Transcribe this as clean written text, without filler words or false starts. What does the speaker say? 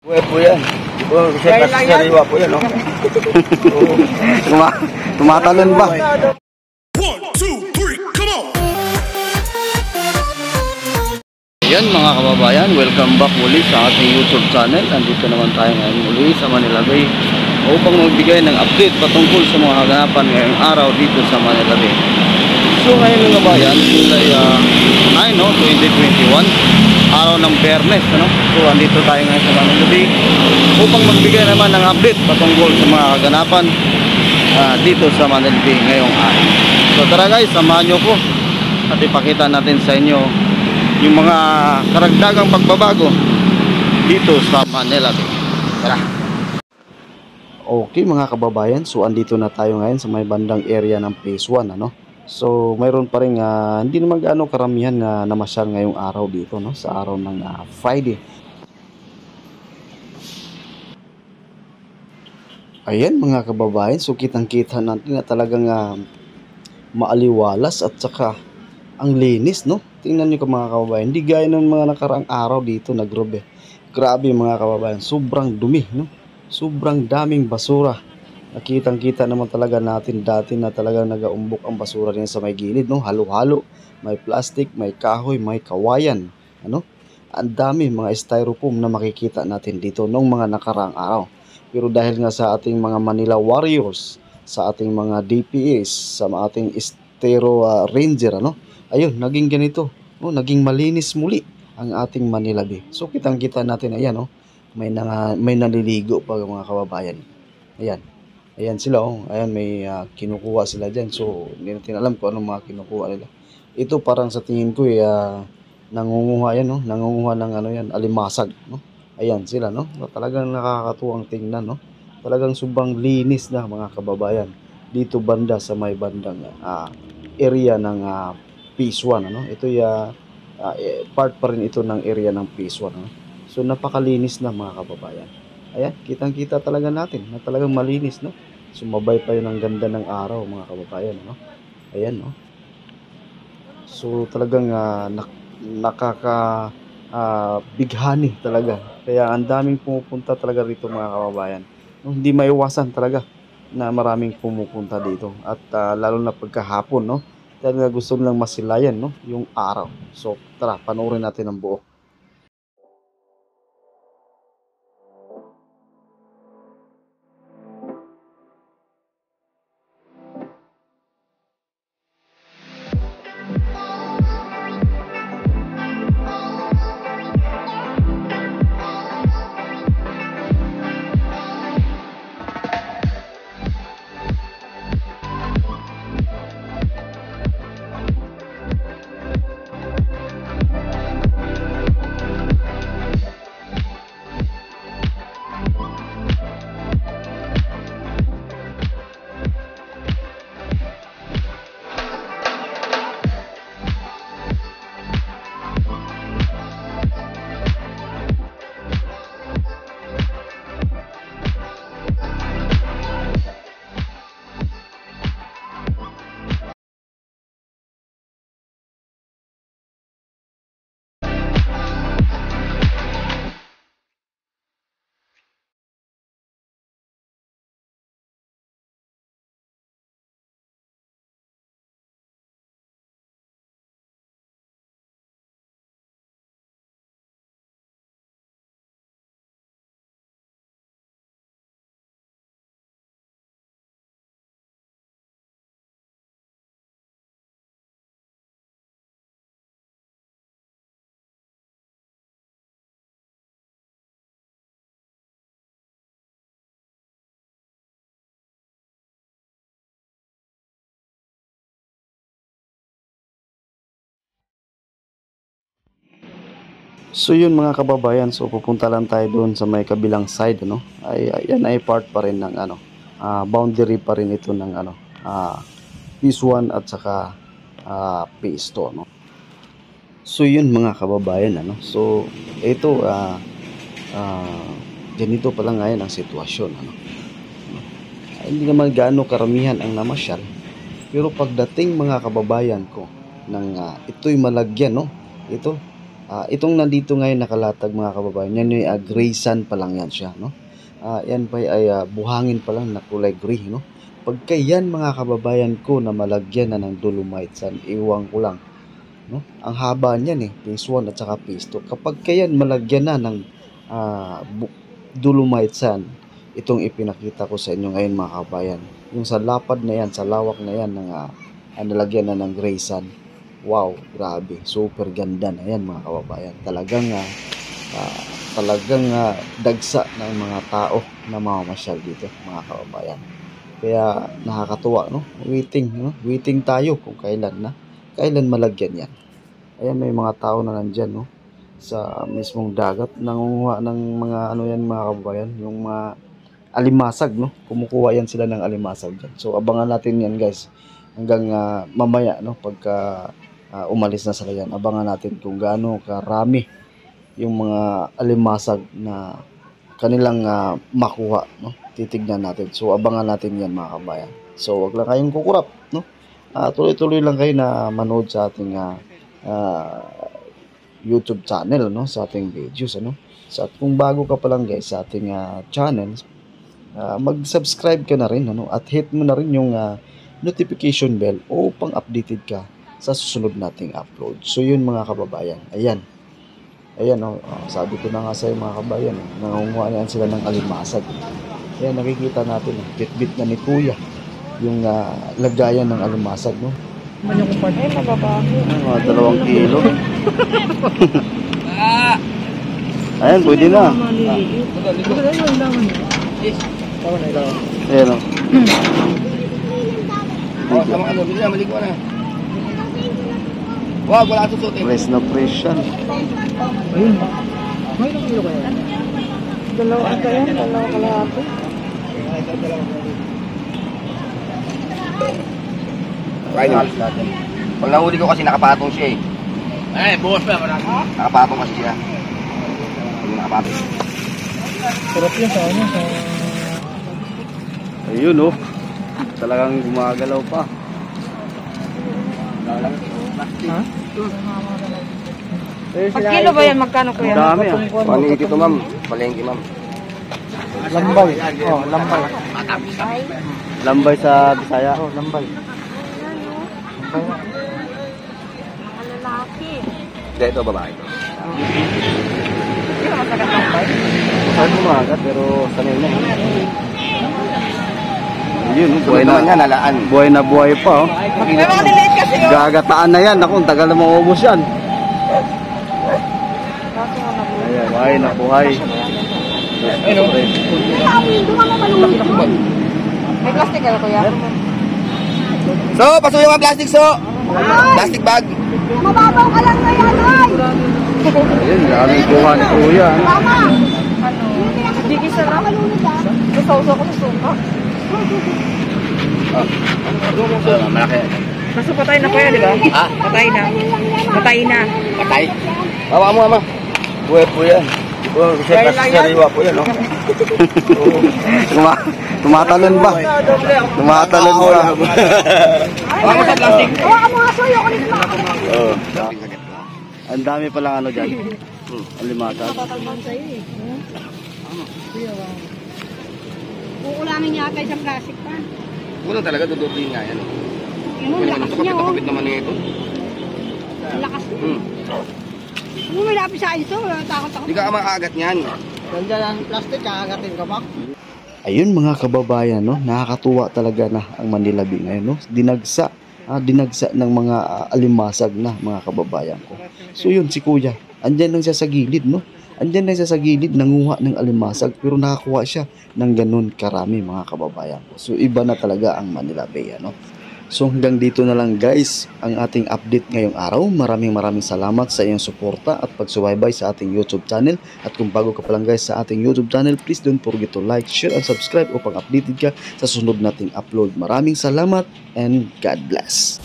Buhay po yan. Sariwa po yan, no? Tumatalon ba? 1, 2, 3, come on! Yan mga kababayan, welcome back muli sa ating YouTube channel. Andito naman tayo ngayon muli sa Manila Bay upang magbigay ng update patungkol sa mga kaganapan ngayong araw dito sa Manila Bay. So ngayon mga kababayan, July 2021, araw ng Biyernes, ano? So andito tayo ngayon sa Manila Bay upang magbigay naman ng update patungkol sa mga kaganapan dito sa Manila Bay ngayong araw. So tara guys, samahan nyo po at ipakita natin sa inyo yung mga karagdagang pagbabago dito sa Manila Bay. Tara. Okay mga kababayan, so andito na tayo ngayon sa may bandang area ng Phase 1, ano? So mayroon pa rin hindi naman gaano karamihan na namasyal ngayong araw dito, no? Sa araw ng Friday. Ayan mga kababayan, so kitang-kita natin na talagang maaliwalas at saka ang linis, no? Tingnan niyo mga kababayan, hindi gaya ng mga nakaraang araw dito na grabe. Grabe mga kababayan, sobrang dumi, no? Sobrang daming basura. Nakitang-kita naman talaga natin dati na talagang nagaumbok ang basura niya sa may gilid, no? Halo-halo, may plastic, may kahoy, may kawayan, ano? Ang dami mga styrofoam na makikita natin dito nung mga nakaraang araw. Pero dahil nga sa ating mga Manila Warriors, sa ating mga DPS, sa ating Estero Ranger, ano? Ayun, naging ganito, no? Naging malinis muli ang ating Manila Bay. So kitang-kita natin, ayan, no? May naliligo pa mga kababayan. Ayan. Ayan sila, oh. Ayan, may kinukuha sila dyan. So, hindi natin alam kung anong mga kinukuha nila. Ito parang sa tingin ko, nangunguha yan, no? Nangunguha ng alimasag, no? Ayan sila, no? Talagang nakakatuwang tingnan, no? Talagang sobrang linis na mga kababayan. Dito banda sa may bandang area ng Phase 1, ano? Ito part pa rin ito ng area ng Phase 1, ano? So, napakalinis na mga kababayan. Ayan, kitang-kita talaga natin na talagang malinis, no? Sumabay pa yun ang ganda ng araw, mga kababayan, no? Ayan, no? So, talagang bighani talaga. Kaya ang daming pumupunta talaga rito, mga kababayan. No, hindi maiwasan talaga na maraming pumupunta dito. At lalo na pagkahapon, no? Talaga gusto nilang masilayan, no? Yung araw. So, tara, panoorin natin ang buo. So yun mga kababayan, so pupunta lang tayo doon sa may kabilang side, ano? Yan ay part pa rin ng boundary pa rin ito ng Phase 1 at saka Phase 2, no? So yun mga kababayan, ano? So ito ganito pa lang ngayon ang sitwasyon, ano? Hindi naman gaano karamihan ang namasyal, pero pagdating mga kababayan ko ng ito'y malagyan, no? Ito Itong nandito ngayon nakalatag mga kababayan, yan yung gray sand pa lang yan siya, no? Yan pa ay buhangin pa lang na kulay gray, no? Pagka yan mga kababayan ko na malagyan na ng dolomite sand, iwan ko lang, no? Ang haba niyan phase 1 at saka phase 2. Kapag kayan malagyan na ng dolomite sand, itong ipinakita ko sa inyo ngayon mga kababayan, yung sa lapad na yan, sa lawak na yan ng nalagyan na ng gray sand, wow, grabe, super ganda na yan mga kababayan. Talagang dagsa ng mga tao na mamamasyal dito mga kababayan. Kaya nakakatuwa, no? Waiting tayo kung kailan malagyan yan. Ayan, may mga tao na nandyan, no? Sa mismong dagat, nangunguha ng mga mga kababayan, yung mga alimasag, no? Kumukuha yan sila ng alimasag dyan. So abangan natin yan guys hanggang mamaya, no? Pagka umalis na sila yan, abangan natin kung gaano karami yung mga alimasag na kanilang makuha, no? Titignan natin. So abangan natin yan mga kabayan. So wag lang kayong kukurap, no? Tuloy-tuloy lang kayo na manood sa ating YouTube channel, no? Sa ating videos, ano? So at kung bago ka pa lang guys sa ating channel, mag-subscribe ka na rin, ano? At hit mo na rin yung notification bell upang updated ka sa susunod nating upload. So yun mga kababayan, ayan, sabi ko na nga sa mga kababayan, nangunguha na sila ng alimasag. Ayan, nakikita natin, bit-bit na ni Kuya yung lagayan ng alimasag, no? Ay, mababago. Mga 2 kilo. Ayan, pwede na. Ayan, o. Sama bili na, maligo na. Wag, wala susutin. Fresh na fresh yan. Dalawa kalahati. Right natin. Pag nahuli ko kasi nakapatong siya bukas pa marami. Nakapatong kasi siya. Nakapatong. Sarap yan sa ano. Ayun, oh. Talagang gumagalaw pa. Ha? Pag kilo ba yan? Magkano kuya? Dami, 180 to ma'am. Palengke ma'am. Lambay. Oh, lambay. Lambay sa Bisaya. Oh, lambay. Hindi, ito babae. Hindi naman sagat lambay. Saan kumagat pero sanay na. Yun, buhay Buhay na. naman yan, nalaan. Buhay na buhay pa, oh. May mga niliit kasi yun. Gagataan na yan. Ako, tagal na maubos yan. Kaso nga nabuhay. Ayan, buhay na buhay. May plastic kayo kuya? So, pasuyo ang plastic, so. Plastic bag. Mababaw ka lang ngayon, ay! Ayun, daming buha ni Kuya. Ano? Tama! Ano? Hindi kisa lang. Malunod ah. Nasawsaw ko sa suka. Malaki. Kaso patay na kuya, di ba? Ha? Patay na. Patay na. Patay. Hawa mo, ama. Buhay po yan. Sariwa po yan, no? Tumatalon ba? Tumatalon ba? Hawa mo sa plastic. Hawakan mo nga suyo, kulit mo. Oo. Ang dami palang ano dyan. Alimasag. Uulamin niya ata isang plastic pa. Wala talaga, dudublin nga yan. Yun, ang lakas niya, oh. Kapit naman nito. Ang lakas niya. May lapis sa iso, takot ako. Hindi ka makaagat niyan. Ganda ang plastic, kakagatin ka pa? Ayun mga kababayan, no? Nakakatuwa talaga na ang Manila Bay ngayon, no? Dinagsa ng mga alimasag na mga kababayan ko. So yun, si Kuya, andyan lang siya sa gilid, no? Andyan lang siya sa gilid, nanguha ng alimasag, pero nakakuha siya ng ganun karami mga kababayan ko. So iba na talaga ang Manila Bay, ano? So hanggang dito na lang guys ang ating update ngayong araw. Maraming salamat sa iyong suporta at pagsubaybay sa ating YouTube channel. At kung bago ka pa lang guys sa ating YouTube channel, please don't forget to like, share, and subscribe upang updated ka sa sunod nating upload. Maraming salamat and God bless.